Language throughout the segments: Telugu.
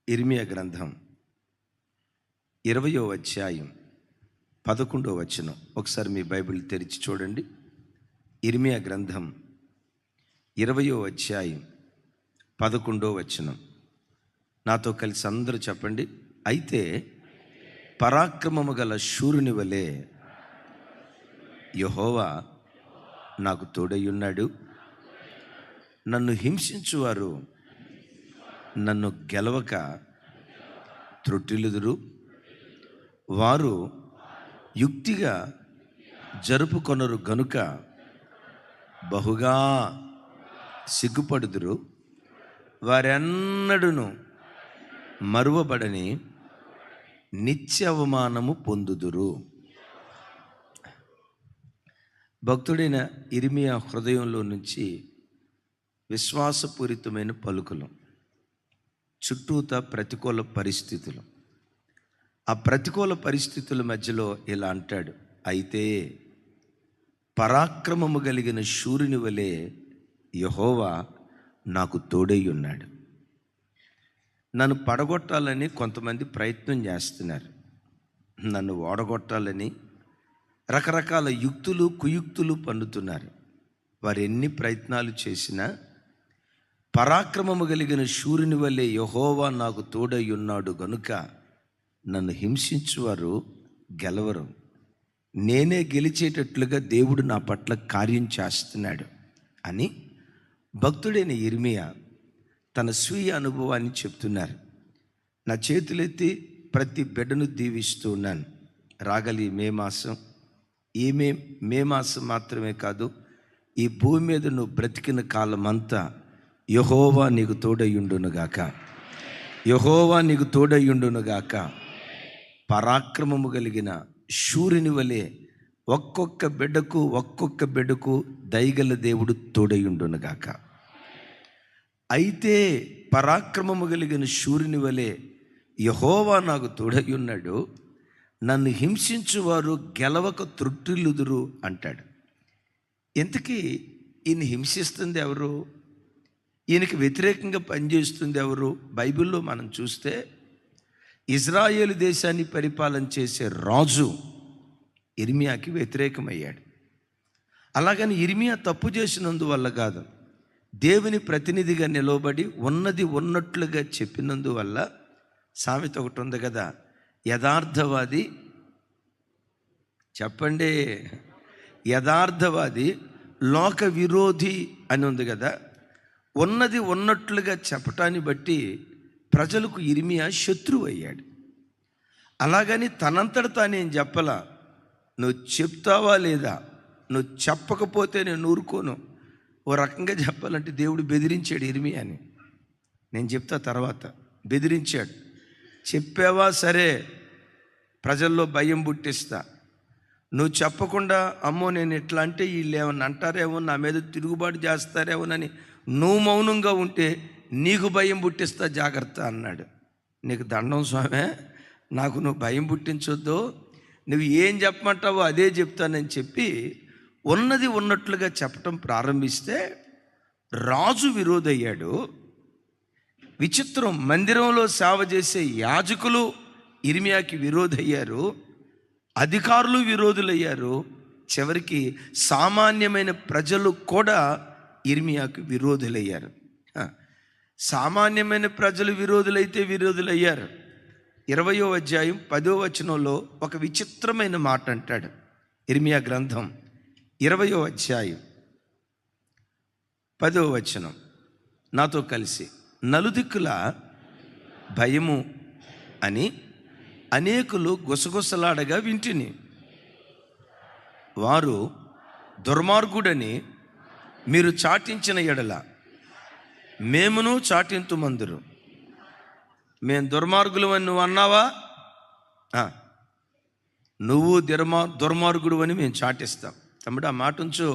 ఇర్మియా గ్రంథం 20వ అధ్యాయం 11వ వచనం. ఒకసారి మీ బైబిల్ తెరిచి చూడండి. ఇర్మియా గ్రంథం 20వ అధ్యాయం 11వ వచనం. నాతో కలిసి అందరూ చెప్పండి. అయితే పరాక్రమము గల శూరుని వలె యెహోవా నాకు తోడయ్యున్నాడు. నన్ను హింసించువారు నన్ను గెలవక త్రొట్టిల్లుదురు. వారు యుక్తిగా జరుపుకొనరు గనుక బహుగా సిగ్గుపడుదురు. వారెన్నడూను మరువబడని నిత్య అవమానము పొందుదురు. భక్తుడైన ఇర్మియా హృదయంలో నుంచి విశ్వాసపూరితమైన పలుకులు. చుట్టూతా ప్రతికూల పరిస్థితులు. ఆ ప్రతికూల పరిస్థితుల మధ్యలో ఇలా అంటాడు, అయితే పరాక్రమము కలిగిన శూరుని వలె యెహోవా నాకు తోడై ఉన్నాడు. నన్ను పడగొట్టాలని కొంతమంది ప్రయత్నం చేస్తున్నారు. నన్ను ఓడగొట్టాలని రకరకాల యుక్తులు కుయుక్తులు పన్నుతున్నారు. వారు ఎన్ని ప్రయత్నాలు చేసినా పరాక్రమము కలిగిన శూరుని వలె యెహోవా నాకు తోడై ఉన్నాడు గనుక నన్ను హింసించువారు గెలవరు. నేనే గెలిచేటట్లుగా దేవుడు నా పట్ల కార్యం చేస్తున్నాడు అని భక్తుడైన ఇర్మియా తన స్వీయ అనుభవాన్ని చెప్తున్నారు. నా చేతులెత్తి ప్రతి బిడ్డను దీవిస్తూ ఉన్నాను. రాగలి మే మాసం, ఈ మే మాసం మాత్రమే కాదు, ఈ భూమి మీద నువ్వు బ్రతికిన కాలమంతా యెహోవా నీకు తోడయ్యుండునుగాక. యెహోవా నీకు తోడయ్యుండునుగాక. పరాక్రమము కలిగిన శూరుని వలె ఒక్కొక్క బిడ్డకు దయగల దేవుడు తోడయ్యుండునుగాక. అయితే పరాక్రమము కలిగిన శూరుని వలె యెహోవా నాకు తోడయ్యున్నాడు. నన్ను హింసించువారు గెలవక త్రొట్టిల్లుదురు అంటాడు. ఇంతకీ ఈయన హింసిస్తుంది ఎవరు? ఈయనకి వ్యతిరేకంగా పనిచేస్తుంది ఎవరు? బైబిల్లో మనం చూస్తే ఇజ్రాయేలు దేశాన్ని పరిపాలన చేసే రాజు ఇర్మియాకి వ్యతిరేకమయ్యాడు. అలాగని ఇర్మియా తప్పు చేసినందువల్ల కాదు, దేవుని ప్రతినిధిగా నిలవబడి ఉన్నది ఉన్నట్లుగా చెప్పినందువల్ల. సామెత ఒకటి ఉంది కదా, యథార్థవాది, చెప్పండి, యథార్థవాది లోక విరోధి అని ఉంది కదా. ఉన్నది ఉన్నట్లుగా చెప్పటాన్ని బట్టి ప్రజలకు ఇర్మియా శత్రువు అయ్యాడు. అలాగని తనంతట తానేం చెప్పలా. నువ్వు చెప్తావా లేదా, నువ్వు చెప్పకపోతే నేను ఊరుకోను. ఓ రకంగా చెప్పాలంటే దేవుడు బెదిరించాడు ఇర్మియాని. నేను చెప్తా తర్వాత. బెదిరించాడు. చెప్పావా సరే, ప్రజల్లో భయం పుట్టిస్తా. నువ్వు చెప్పకుండా అమ్మో నేను ఎట్లా అంటే వీళ్ళు ఏమన్నా అంటారేమో, నా మీద తిరుగుబాటు చేస్తారేమోనని నువ్వు మౌనంగా ఉంటే నీకు భయం పుట్టిస్తా, జాగ్రత్త అన్నాడు. నీకు దండం స్వామి, నాకు నువ్వు భయం పుట్టించొద్దు, నువ్వు ఏం చెప్పమంటావో అదే చెప్తానని చెప్పి ఉన్నది ఉన్నట్లుగా చెప్పటం ప్రారంభిస్తే రాజు విరోధయ్యాడు. విచిత్రం, మందిరంలో సేవ చేసే యాజకులు ఇర్మియాకి విరోధయ్యారు, అధికారులు విరోధులయ్యారు, చివరికి సామాన్యమైన ప్రజలు కూడా ఇర్మియాకు విరోధులయ్యారు. సామాన్యమైన ప్రజలు విరోధులయ్యారు. 20వ అధ్యాయం 10వ వచనంలో ఒక విచిత్రమైన మాట అంటాడు. ఇర్మియా గ్రంథం 20వ అధ్యాయం 10వ వచనం. నాతో కలిసి, నలుదిక్కుల భయము అని అనేకులు గుసగుసలాడగా వింటిని. వారు దుర్మార్గుడని మీరు చాటించిన ఎడల మేమును చాటింతుమందురు. మేము దుర్మార్గులు అని నువ్వు అన్నావా, నువ్వు దుర్మార్గుడు అని మేము చాటిస్తాం. తమ్ముడు, ఆ మాట ఉంచు.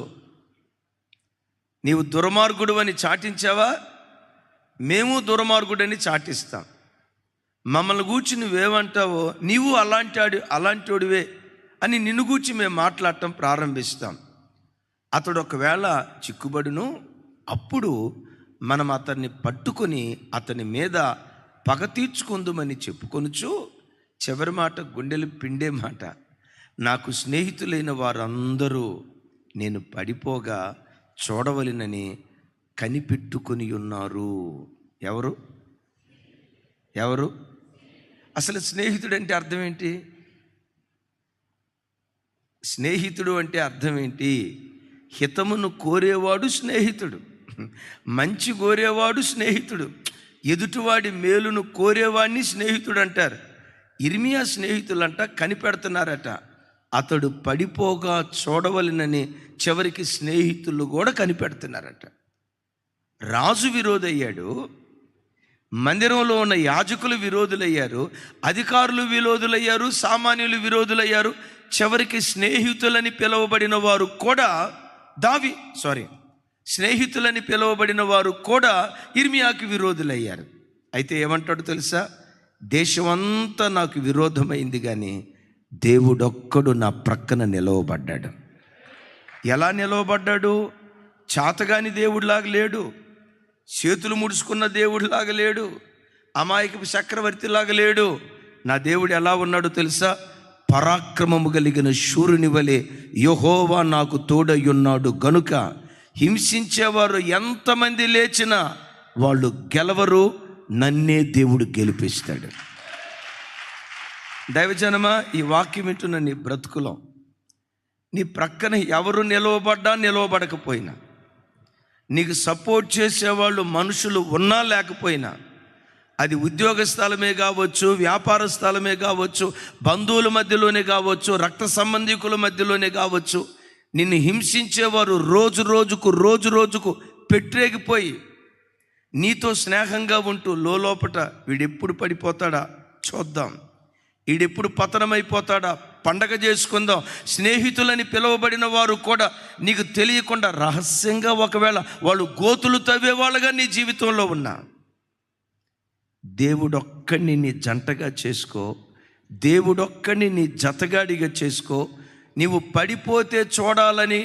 నీవు దుర్మార్గుడు అని చాటించావా, మేము దుర్మార్గుడని చాటిస్తాం. మమ్మల్ని గూర్చి నువ్వేమంటావో నీవు అలాంటివాడివే అని నిన్ను గూర్చి మేము మాట్లాడటం ప్రారంభిస్తాం. అతడు ఒకవేళ చిక్కుబడును, అప్పుడు మనం అతన్ని పట్టుకొని అతని మీద పగ తీర్చుకుందుమని చెప్పుకొనుచు చివరి మాట గుండెలు పిండే మాట, నాకు స్నేహితులైన వారందరూ నేను పడిపోగా చూడవలెనని కనిపెట్టుకొని ఉన్నారు. ఎవరు ఎవరు అసలు స్నేహితుడు అంటే అర్థం ఏంటి? స్నేహితుడు అంటే అర్థం ఏంటి? హితమును కోరేవాడు స్నేహితుడు, మంచి కోరేవాడు స్నేహితుడు, ఎదుటివాడి మేలును కోరేవాడిని స్నేహితుడు అంటారు. ఇర్మియా స్నేహితులంట కనిపెడుతున్నారట, అతడు పడిపోగా చూడవలెనని చివరికి స్నేహితులు కూడా కనిపెడుతున్నారట. రాజు విరోధయ్యాడు, మందిరంలో ఉన్న యాజకులు విరోధులయ్యారు, అధికారులు విరోధులయ్యారు, సామాన్యులు విరోధులయ్యారు, చివరికి స్నేహితులని పిలువబడిన వారు కూడా స్నేహితులని పిలువబడిన వారు కూడా ఇర్మియాకి విరోధులయ్యారు. అయితే ఏమంటాడు తెలుసా? దేశమంతా నాకు విరోధమైంది, కానీ దేవుడొక్కడు నా ప్రక్కన నిలవబడ్డాడు. ఎలా నిలవబడ్డాడు? చాతగాని దేవుడిలాగా లేడు, చేతులు ముడుచుకున్న దేవుడిలాగా లేడు, అమాయకపు చక్రవర్తిలాగా లేడు. నా దేవుడు ఎలా ఉన్నాడో తెలుసా? పరాక్రమము కలిగిన శూరుని వలె యెహోవా నాకు తోడయ్యున్నాడు గనుక హింసించేవారు ఎంతమంది లేచినా వాళ్ళు గెలవరు, నన్నే దేవుడు గెలిపిస్తాడు. దైవజనమా, ఈ వాక్యం వింటున్న నీ బ్రతుకులో నీ ప్రక్కన ఎవరు నిలవబడకపోయినా, నీకు సపోర్ట్ చేసేవాళ్ళు మనుషులు ఉన్నా లేకపోయినా, అది ఉద్యోగ స్థలమే కావచ్చు, వ్యాపార స్థలమే కావచ్చు, బంధువుల మధ్యలోనే కావచ్చు, రక్త సంబంధికుల మధ్యలోనే కావచ్చు, నిన్ను హింసించేవారు రోజు రోజుకు పెట్టరేగిపోయి నీతో స్నేహంగా ఉంటూ లోపట వీడెప్పుడు పడిపోతాడా చూద్దాం, వీడెప్పుడు పతనమైపోతాడా పండగ చేసుకుందాం, స్నేహితులని పిలువబడిన వారు కూడా నీకు తెలియకుండా రహస్యంగా ఒకవేళ వాళ్ళు గోతులు తవ్వేవాళ్ళుగా నీ జీవితంలో ఉన్నా, దేవుడొక్కడిని నీ జంటగా చేసుకో, దేవుడొక్కడిని నీ జతగాడిగా చేసుకో. నీవు పడిపోతే చూడాలని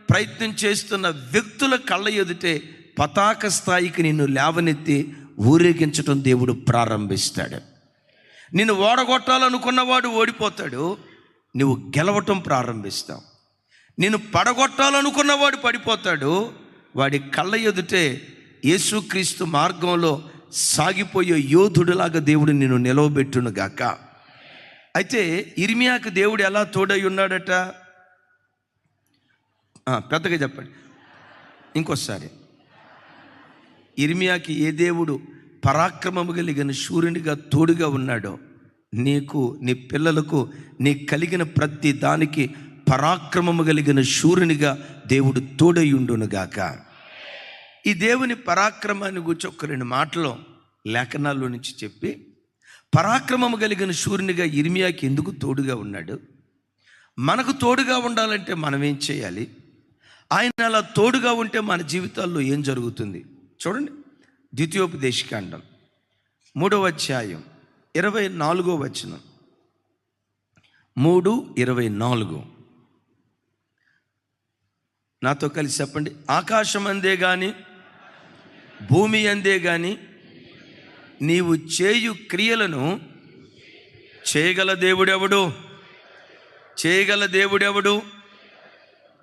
ప్రయత్నం చేస్తున్న వ్యక్తుల కళ్ళ ఎదుటే పతాక స్థాయికి నిన్ను లేవనెత్తి ఊరేగించడం దేవుడు ప్రారంభిస్తాడు. నిన్ను ఓడగొట్టాలనుకున్నవాడు ఓడిపోతాడు, నువ్వు గెలవటం ప్రారంభిస్తావు. నిన్ను పడగొట్టాలనుకున్నవాడు పడిపోతాడు, వాడి కళ్ళ ఎదుటే యేసుక్రీస్తు మార్గంలో సాగిపోయే యోధుడిలాగా దేవుడు నిన్ను నిలవబెట్టును గాక. అయితే ఇర్మియాకు దేవుడు ఎలా తోడై ఉన్నాడట? పెద్దగా చెప్పండి ఇంకోసారి. ఇర్మియాకి ఏ దేవుడు పరాక్రమము కలిగిన శూరునిగా తోడుగా ఉన్నాడో, నీకు నీ పిల్లలకు నీ కలిగిన ప్రతి దానికి పరాక్రమము కలిగిన శూరునిగా దేవుడు తోడయ్యుండునుగాక. ఈ దేవుని పరాక్రమాన్ని గురించి ఒక 2 మాటలు లేఖనాల్లో నుంచి చెప్పి, పరాక్రమము కలిగిన శూరునిగా ఇర్మియాకి ఎందుకు తోడుగా ఉన్నాడు, మనకు తోడుగా ఉండాలంటే మనం ఏం చేయాలి, ఆయన అలా తోడుగా ఉంటే మన జీవితాల్లో ఏం జరుగుతుంది చూడండి. ద్వితీయోపదేశకాండం 3వ అధ్యాయం 24వ వచనం. 3:24 నాతో కలిసి చెప్పండి. ఆకాశం అందే గాని భూమి అందే గాని నీవు చేయు క్రియలను చేయగల దేవుడెవడు?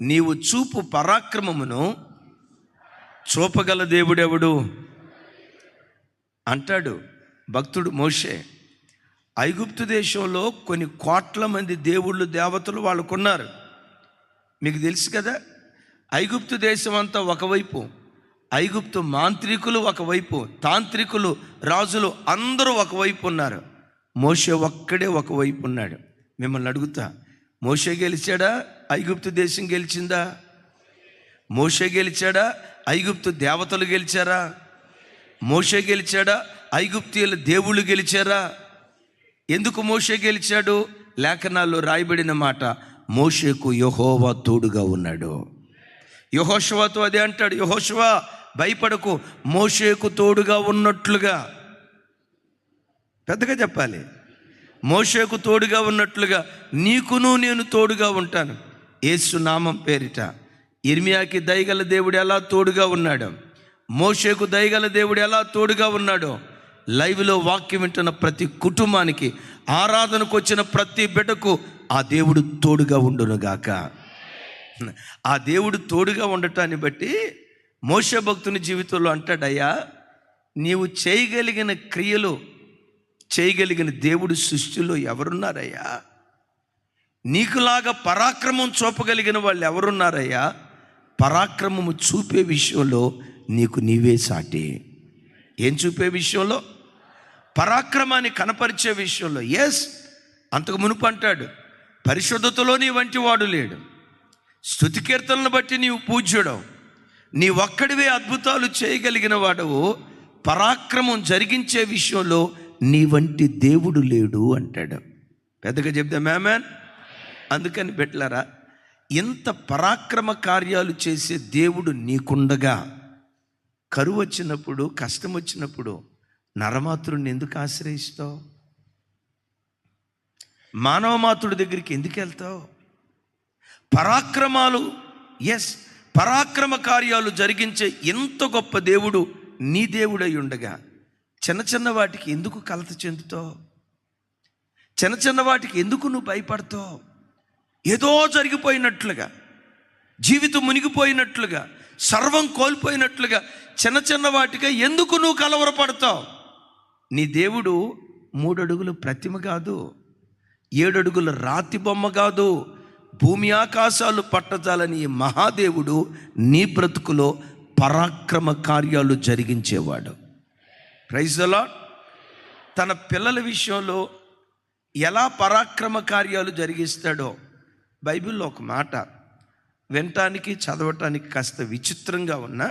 నీవు చూపు పరాక్రమమును చూపగల దేవుడెవడు అంటాడు భక్తుడు మోషే. ఐగుప్తు దేశంలో కొన్ని కోట్ల మంది దేవుళ్ళు దేవతలు వాళ్ళకున్నారు. మీకు తెలుసు కదా, ఐగుప్తు దేశం అంతా ఒకవైపు, ఐగుప్తు మాంత్రికులు ఒకవైపు, తాంత్రికులు రాజులు అందరూ ఒకవైపు ఉన్నారు. మోషే ఒక్కడే ఒకవైపు ఉన్నాడు. మిమ్మల్ని అడుగుతా, మోషే గెలిచాడా? ఐగుప్తు దేశం గెలిచిందా? మోషే గెలిచాడా? ఐగుప్తు దేవతలు గెలిచారా? మోషే గెలిచాడా? ఐగుప్తీయుల దేవుళ్ళు గెలిచారా? ఎందుకు మోషే గెలిచాడు? లేఖనాల్లో రాయబడిన మాట, మోషేకు యెహోవా తోడుగా ఉన్నాడు. యెహోషువతో అదే అంటాడు, యెహోషువ భయపడకు, మోషేకు తోడుగా ఉన్నట్లుగా. పెద్దగా చెప్పాలి, మోషేకు తోడుగా ఉన్నట్లుగా నీకును నేను తోడుగా ఉంటాను. యేసు నామం పేరిట ఇర్మియాకి దయగల దేవుడు ఎలా తోడుగా ఉన్నాడు, మోషేకు దయగల దేవుడు ఎలా తోడుగా ఉన్నాడో, లైవ్లో వాక్యం వింటున్న ప్రతి కుటుంబానికి, ఆరాధనకు వచ్చిన ప్రతి బిడ్డకు ఆ దేవుడు తోడుగా ఉండునుగాక. ఆ దేవుడు తోడుగా ఉండటాన్ని బట్టి మోషే భక్తుని జీవితంలో అంటాడయ్యా, నీవు చేయగలిగిన క్రియలు చేయగలిగిన దేవుడు సృష్టిలో ఎవరున్నారయ్యా? నీకులాగా పరాక్రమం చూపగలిగిన వాళ్ళు ఎవరున్నారయ్యా? పరాక్రమము చూపే విషయంలో నీకు నీవే సాటి. ఏం చూపే విషయంలో? పరాక్రమాన్ని కనపరిచే విషయంలో. ఎస్, అంతకు మునుపు అంటాడు, పరిశుద్ధతలో నీ వంటి వాడు లేడు, స్తుతి కీర్తనలను బట్టి నీవు పూజ్యుడవు, నీ ఒక్కడివే అద్భుతాలు చేయగలిగిన వాడవు, పరాక్రమం జరిగించే విషయంలో నీ వంటి దేవుడు లేడు అంటాడు. పెద్దగా చెప్దాం ఆమేన్. అందుకని బిడ్డలారా, ఇంత పరాక్రమ కార్యాలు చేసే దేవుడు నీకుండగా కరువు వచ్చినప్పుడు, కష్టం వచ్చినప్పుడు నరమాతృని ఎందుకు ఆశ్రయిస్తావు? మానవమాతృడి దగ్గరికి ఎందుకు వెళ్తావు? పరాక్రమాలు, ఎస్, పరాక్రమ కార్యాలు జరిగించే ఎంత గొప్ప దేవుడు నీ దేవుడై ఉండగా చిన్న చిన్న వాటికి ఎందుకు కలత చెందుతావు? చిన్న చిన్న వాటికి ఎందుకు నువ్వు భయపడతావు? ఏదో జరిగిపోయినట్లుగా, జీవితం మునిగిపోయినట్లుగా, సర్వం కోల్పోయినట్లుగా చిన్న చిన్న వాటిగా ఎందుకు నువ్వు కలవరపడతావు? నీ దేవుడు 3 అడుగుల ప్రతిమ కాదు, 7 అడుగుల రాతి బొమ్మ కాదు, భూమి ఆకాశాలు పట్టజాలని ఈ మహాదేవుడు నీ బ్రతుకులో పరాక్రమ కార్యాలు జరిగించేవాడు. Praise the lord. తన పిల్లల విషయంలో ఎలా పరాక్రమ కార్యాలు జరిగిస్తాడో బైబిల్లో ఒక మాట వినటానికి, చదవటానికి కాస్త విచిత్రంగా ఉన్నా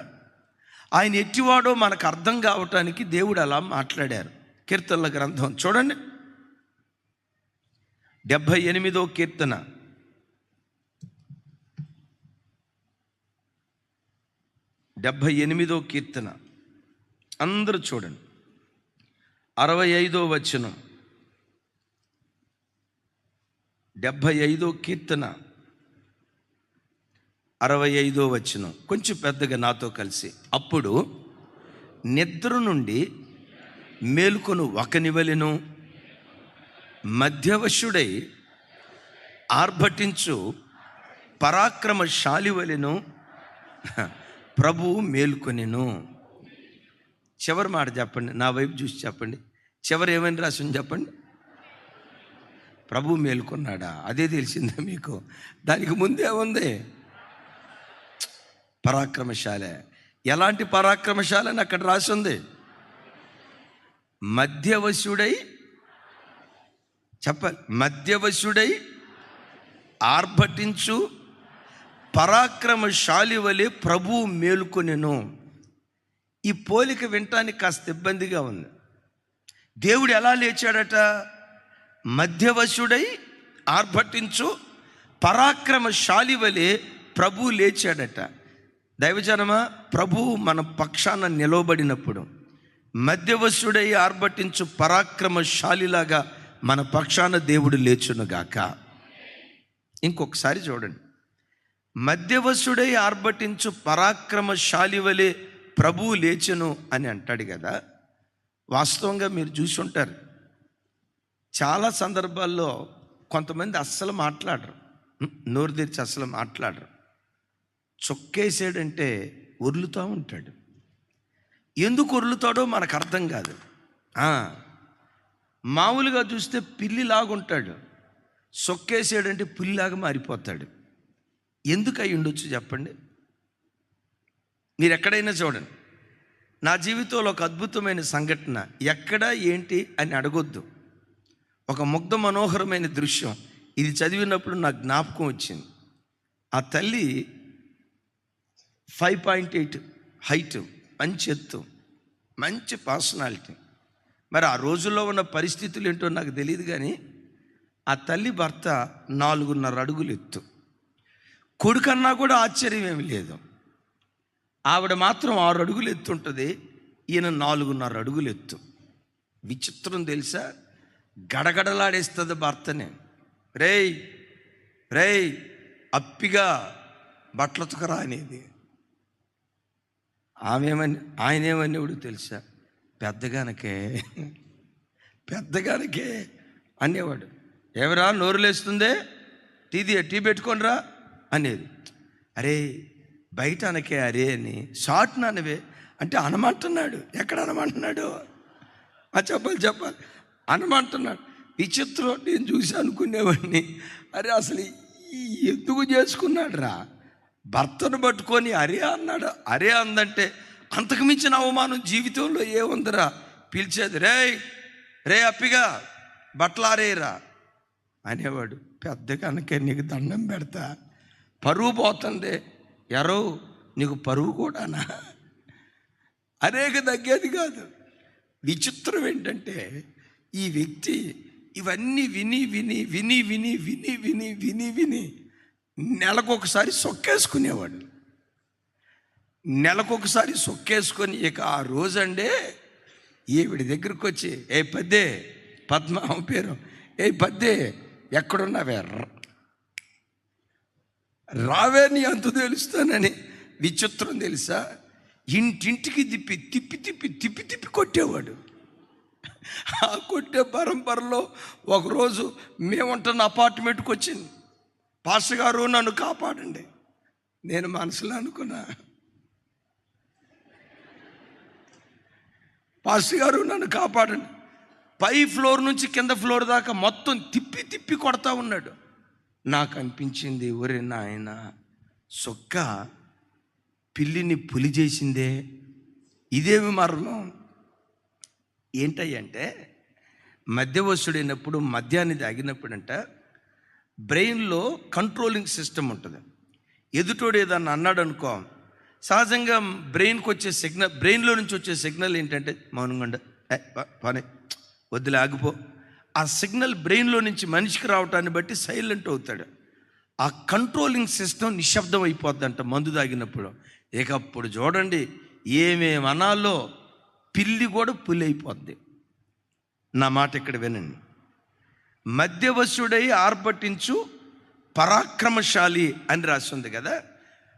ఆయన ఎట్టివాడో మనకు అర్థం కావటానికి దేవుడు అలా మాట్లాడారు. కీర్తనల గ్రంథం చూడండి, 78వ కీర్తన, 78వ కీర్తన అందరూ చూడండి, 65వ వచనం. 75వ కీర్తన 65వ వచనం, కొంచెం పెద్దగా నాతో కలిసి. అప్పుడు నిద్ర నుండి మేలుకొను ఒకనివలెను, మధ్యవశుడై ఆర్భటించు పరాక్రమశాలి వలెను ప్రభువు మేలుకొనెను. చివరి మాట చెప్పండి, నా వైపు చూసి చెప్పండి. చివరి ఏమని రాసింది చెప్పండి? ప్రభు మేలుకున్నాడా? అదే తెలిసిందా మీకు? దానికి ముందే ఉంది పరాక్రమశాలే. ఎలాంటి పరాక్రమశాల అని అక్కడ రాసి ఉంది? మధ్యవశుడై, చెప్పాలి, మధ్యవశుడై ఆర్భటించు పరాక్రమశాలి వలె ప్రభు మేలుకొనెను. ఈ పోలిక వినటానికి కాస్త ఇబ్బందిగా ఉంది. దేవుడు ఎలా లేచాడట? మధ్యవశుడై ఆర్భటించు పరాక్రమశాలి వలె ప్రభు లేచాడట. దైవజనమా, ప్రభువు మన పక్షాన నిలవబడినప్పుడు మధ్యవశుడై ఆర్భటించు పరాక్రమశాలిలాగా మన పక్షాన దేవుడు లేచునుగాక. ఇంకొకసారి చూడండి, మధ్యవశుడై ఆర్భటించు పరాక్రమశాలి వలె ప్రభువు లేచెను అని అంటాడు కదా. వాస్తవంగా మీరు చూసి ఉంటారు, చాలా సందర్భాల్లో కొంతమంది అస్సలు మాట్లాడరు, నోరు తెరిచి అస్సలు మాట్లాడరు. చొక్కేసాడంటే ఉరులుతూ ఉంటాడు. ఎందుకు ఉరులుతాడో మనకు అర్థం కాదు. మామూలుగా చూస్తే పిల్లిలాగుంటాడు, చొక్కేసాడంటే పుల్లిలాగా మారిపోతాడు. ఎందుకు అయి ఉండొచ్చు చెప్పండి? మీరు ఎక్కడైనా చూడండి. నా జీవితంలో ఒక అద్భుతమైన సంఘటన, ఎక్కడ ఏంటి అని అడగొద్దు, ఒక ముగ్ధ మనోహరమైన దృశ్యం. ఇది చదివినప్పుడు నాకు జ్ఞాపకం వచ్చింది. ఆ తల్లి 5.8 హైట్, మంచి ఎత్తు, మంచి పర్సనాలిటీ. మరి ఆ రోజుల్లో ఉన్న పరిస్థితులు ఏంటో నాకు తెలియదు, కానీ ఆ తల్లి భర్త 4.5 అడుగులు ఎత్తు. కొడుకన్నా కూడా ఆశ్చర్యం ఏమి లేదు. ఆవిడ మాత్రం 6 అడుగులు ఎత్తు ఉంటుంది, ఈయన 4.5 అడుగులు ఎత్తు. విచిత్రం తెలుసా? గడగడలాడేస్తుంది భర్తనే. రేయ్ రేయ్ అప్పిగా బట్టలతుకరా అనేది. ఆయనేమనేవాడు తెలుసా? పెద్దగానకే అనేవాడు. ఎవరా నోరు లేస్తుందే, టీ పెట్టుకోనరా అనేది. అరే బయట అనకే అరే అని, షార్ట్ నానవే అంటే అనమంటున్నాడు. ఎక్కడ అనమంటున్నాడు? చెప్పాలి అనమంటున్నాడు. విచిత్రం. నేను చూసి అనుకునేవాడిని, అరే అసలు ఎందుకు చేసుకున్నాడు రా? భర్తను పట్టుకొని అరే అన్నాడు. అరే అందంటే అంతకు మించిన అవమానం జీవితంలో ఏముందిరా? పిలిచేది రే అప్పిగా బట్టలు ఆరేయరా అనేవాడు. పెద్దగా అనకే నీకు దండం పెడతా, పరువు పోతుంది. ఎరో నీకు పరువు కూడానా? అనేక తగ్గేది కాదు. విచిత్రం ఏంటంటే ఈ వ్యక్తి ఇవన్నీ విని నెలకొకసారి సొక్కేసుకునేవాడు. నెలకొకసారి సొక్కేసుకొని ఇక ఆ రోజండే ఈవిడి దగ్గరికి వచ్చి, ఏ పద్దే, పద్మ పేరు, ఏ పద్దే ఎక్కడున్నావే, రావే నీ అంతు తెలుస్తానని. విచిత్రం తెలుసా, ఇంటింటికి తిప్పి కొట్టేవాడు. ఆ కొట్టే పరంపరలో ఒకరోజు మేముంటున్న అపార్ట్మెంట్కి వచ్చింది. పాస్టర్ గారు నన్ను కాపాడండి. నేను మనసులో అనుకున్నా, పాస్టర్ గారు నన్ను కాపాడండి. పై ఫ్లోర్ నుంచి కింద ఫ్లోర్ దాకా మొత్తం తిప్పి కొడతా ఉన్నాడు. నాకు అనిపించింది, ఒరే నాయన, సొక్క పిల్లిని పులి చేసిందే, ఇదేమి మరణం. ఏంటంటే మధ్యవస్తుడైనప్పుడు మద్యాన్ని తాగినప్పుడంట బ్రెయిన్లో కంట్రోలింగ్ సిస్టమ్ ఉంటుంది. ఎదుటోడు ఏదన్నా అన్నాడు అనుకో, సహజంగా బ్రెయిన్కి వచ్చే సిగ్నల్, బ్రెయిన్లో నుంచి వచ్చే సిగ్నల్ ఏంటంటే మౌనంగా పని వద్దులే ఆగిపో. ఆ సిగ్నల్ బ్రెయిన్లో నుంచి మనిషికి రావటాన్ని బట్టి సైలెంట్ అవుతాడు. ఆ కంట్రోలింగ్ సిస్టమ్ నిశ్శబ్దం అయిపోద్దంట మందు తాగినప్పుడు. ఇక అప్పుడు చూడండి ఏమేమి అనాలో పిల్లి కూడా పులి అయిపోద్ది. నా మాట ఇక్కడ వినండి. మధ్యవశుడై ఆర్భటించు పరాక్రమశాలి అని రాస్తుంది కదా.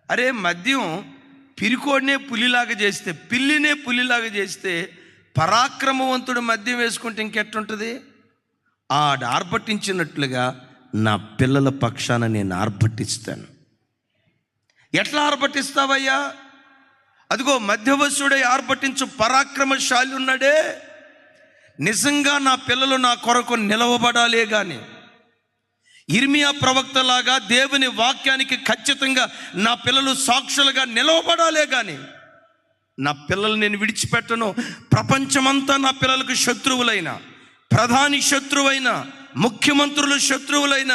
అరే మద్యం పిరికోడినే పులిలాగా చేస్తే, పిల్లినే పులిలాగా చేస్తే, పరాక్రమవంతుడు మద్యం వేసుకుంటే ఇంకెట్టుంటుంది? ఆర్భటించినట్లుగా నా పిల్లల పక్షాన నేను ఆర్భటిస్తాను. ఎట్లా ఆర్భటిస్తావయ్యా? అదిగో మధ్యవశుడై ఆర్భటించు పరాక్రమశాలి ఉన్నాడే, నిజంగా నా పిల్లలు నా కొరకు నిలవబడాలే కానీ, ఇర్మియా ప్రవక్తలాగా దేవుని వాక్యానికి ఖచ్చితంగా నా పిల్లలు సాక్షులుగా నిలవబడాలే కానీ నా పిల్లలు నేను విడిచిపెట్టను. ప్రపంచమంతా నా పిల్లలకు శత్రువులైన, ప్రధాని శత్రువైన, ముఖ్యమంత్రులు శత్రువులైన,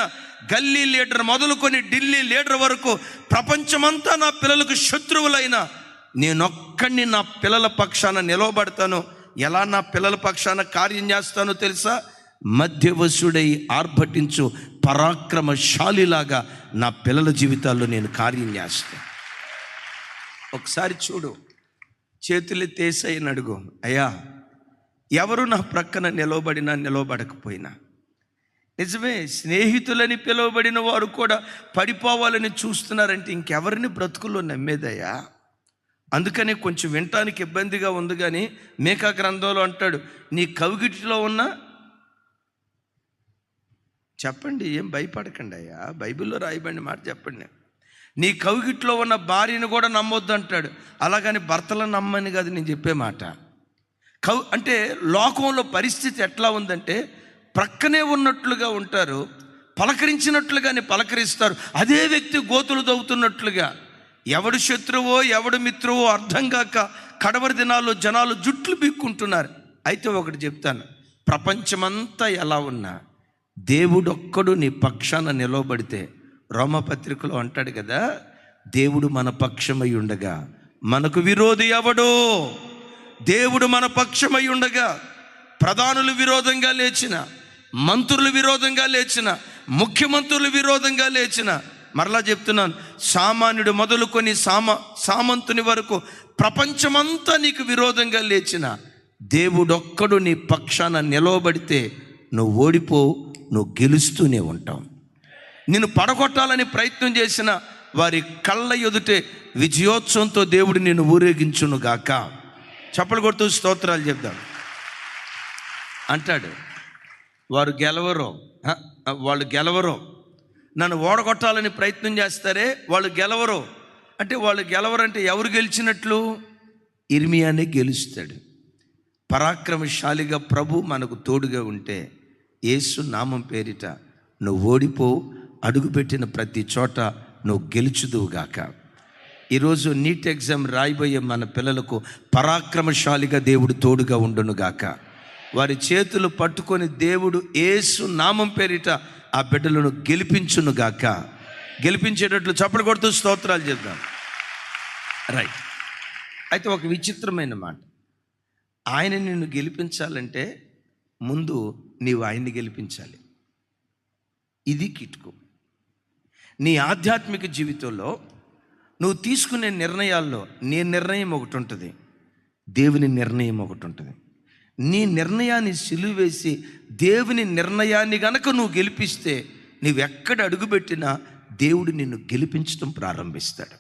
గల్లీ లీడర్ మొదలుకొని ఢిల్లీ లీడర్ వరకు ప్రపంచమంతా నా పిల్లలకు శత్రువులైన నేనొక్కడిని నా పిల్లల పక్షాన నిలవబడతాను. ఎలా నా పిల్లల పక్షాన కార్యం చేస్తానో తెలుసా? మధ్యవశుడై ఆర్భటించు పరాక్రమశాలిలాగా నా పిల్లల జీవితాల్లో నేను కార్యం చేస్తాను. ఒకసారి చూడు, చేతులెత్తి యేసయ్యని అడుగు, అయ్యా ఎవరు నా ప్రక్కన నిలవబడినా నిలవబడకపోయినా, నిజమే స్నేహితులని పిలువబడిన వారు కూడా పడిపోవాలని చూస్తున్నారంటే ఇంకెవరిని బ్రతుకుల్లో నమ్మేదయ్యా? అందుకని కొంచెం వినటానికి ఇబ్బందిగా ఉంది కానీ మేకా గ్రంథంలో అంటాడు, నీ కవిగిటిలో ఉన్న, చెప్పండి ఏం భయపడకండి అయ్యా, బైబిల్లో రాయబడిన మాట చెప్పండి, నీ కవిగిట్లో ఉన్న భార్యను కూడా నమ్మొద్దు అంటాడు. అలాగని భర్తలను నమ్మని కాదు నేను చెప్పే మాట. అంటే లోకంలో పరిస్థితి ఎట్లా ఉందంటే ప్రక్కనే ఉన్నట్లుగా ఉంటారు, పలకరించినట్లుగానే పలకరిస్తారు. అదే వ్యక్తి గోతులు తవ్వుతున్నట్లుగా, ఎవడు శత్రువో ఎవడు మిత్రువో అర్థం కాక కడవరి దినాల్లో జనాలు జుట్లు బీక్కుంటున్నారు. అయితే ఒకటి చెప్తాను, ప్రపంచమంతా ఎలా ఉన్నా దేవుడొక్కడు నీ పక్షాన నిలవబడితే, రోమపత్రికలో అంటాడు కదా, దేవుడు మన పక్షమై ఉండగా మనకు విరోధి ఎవడో? దేవుడు మన పక్షమై ఉండగా ప్రధానులు విరోధంగా లేచిన, మంత్రులు విరోధంగా లేచిన, ముఖ్యమంత్రులు విరోధంగా లేచిన, మరలా చెప్తున్నాను, సామాన్యుడు మొదలుకొని సామంతుని వరకు ప్రపంచమంతా నీకు విరోధంగా లేచిన దేవుడొక్కడు నీ పక్షాన నిలవబడితే నువ్వు ఓడిపోవు, నువ్వు గెలుస్తూనే ఉంటావు. నిన్ను పడగొట్టాలని ప్రయత్నం చేసిన వారి కళ్ళ ఎదుటే విజయోత్సవంతో దేవుడు నిన్ను ఊరేగించును గాక. చప్పలు కొడుతూ స్తోత్రాలు చెప్దాం. అంటాడు, వాళ్ళు గెలవరు, నన్ను ఓడగొట్టాలని ప్రయత్నం చేస్తారే వాళ్ళు గెలవరు. అంటే వాళ్ళు గెలవరంటే ఎవరు గెలిచినట్లు? ఇర్మియానే గెలుస్తాడు. పరాక్రమశాలిగా ప్రభు మనకు తోడుగా ఉంటే యేసు నామం పేరిట నువ్వు ఓడిపో, అడుగుపెట్టిన ప్రతి చోట నువ్వు గెలుచుదువుగాక. ఈరోజు నీట్ ఎగ్జామ్ రాయబోయే మన పిల్లలకు పరాక్రమశాలిగా దేవుడు తోడుగా ఉండునుగాక. వారి చేతులు పట్టుకొని దేవుడు యేసు నామం పేరిట ఆ బిడ్డలను గెలిపించునుగాక. గెలిపించేటట్లు చప్పలు కొడుతూ స్తోత్రాలు చేద్దాం. రైట్. అయితే ఒక విచిత్రమైన మాట, ఆయన నిన్ను గెలిపించాలంటే ముందు నీవు ఆయన్ని గెలిపించాలి. ఇది కిటుకు. నీ ఆధ్యాత్మిక జీవితంలో నువ్వు తీసుకునే నిర్ణయాల్లో నీ నిర్ణయం ఒకటి ఉంటుంది, దేవుని నిర్ణయం ఒకటి ఉంటుంది. నీ నిర్ణయాన్ని సిలువ వేసి దేవుని నిర్ణయాన్ని గనక నువ్వు గెలిపిస్తే, నువ్వెక్కడ అడుగుపెట్టినా దేవుడు నిన్ను గెలిపించడం ప్రారంభిస్తాడు.